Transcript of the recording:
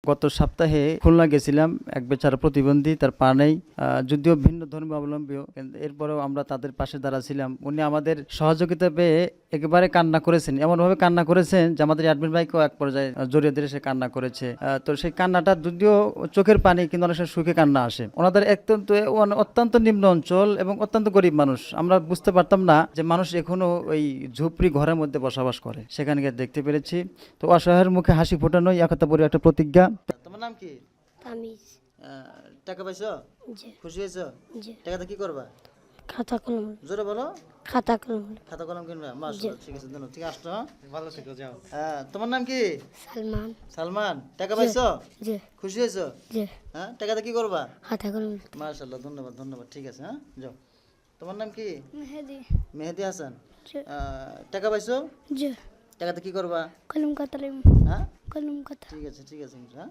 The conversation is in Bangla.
গত সপ্তাহে খুলনা গেছিলাম, এক বেচারা প্রতিবন্ধী, তার পা নেই, যদিও ভিন্ন ধর্ম অবলম্বীও, কিন্তু এরপরেও আমরা তাদের পাশে দাঁড়াছিলাম। উনি আমাদের সহযোগিতা পেয়ে একেবারে কান্না করেছেন, এমনভাবে কান্না করেছেন যে আমাদের অ্যাডমিন ভাইকেও এক পর্যায়ে জড়িয়ে ধরে সে কান্না করেছে। তো সেই কান্নাটা যদিও চোখের পানি, কিন্তু অনেক সময় সুখে কান্না আসে। ওনাদের অত্যন্ত নিম্ন অঞ্চল এবং অত্যন্ত গরিব মানুষ। আমরা বুঝতে পারতাম না যে মানুষ এখনো ওই ঝুপড়ি ঘরের মধ্যে বসবাস করে, সেখানে গিয়ে দেখতে পেরেছি। তো অসহায়ের মুখে হাসি ফোটানোই একতা পরি একটা প্রতিজ্ঞা। তোমার নাম কি? তামিজ। টাকা পাইছো? জি। খুশি হয়েছো? জি। টাকাতে কি করবা? খাতা কলম। জোরে বলো। খাতা কলম। খাতা কলম কিনবা? মাশাআল্লাহ, ঠিক আছে, ধন্যবাদ। ঠিক আসছো, হ্যাঁ? ভালো থেকো, যাও। তোমার নাম কি? সালমান। সালমান। টাকা পাইছো? জি। খুশি হয়েছো? জি। হ্যাঁ, টাকাতে কি করবা? খাতা কলম। মাশাআল্লাহ, ধন্যবাদ ধন্যবাদ, ঠিক আছে, হ্যাঁ, যাও। তোমার নাম কি? মেহেদি। মেহেদি হাসান। জি। টাকা পাইছো? জি। টাকাতে কি করবা? কলম কলম। হ্যাঁ, কলম কথা। ঠিক আছে, ঠিক আছে, হ্যাঁ।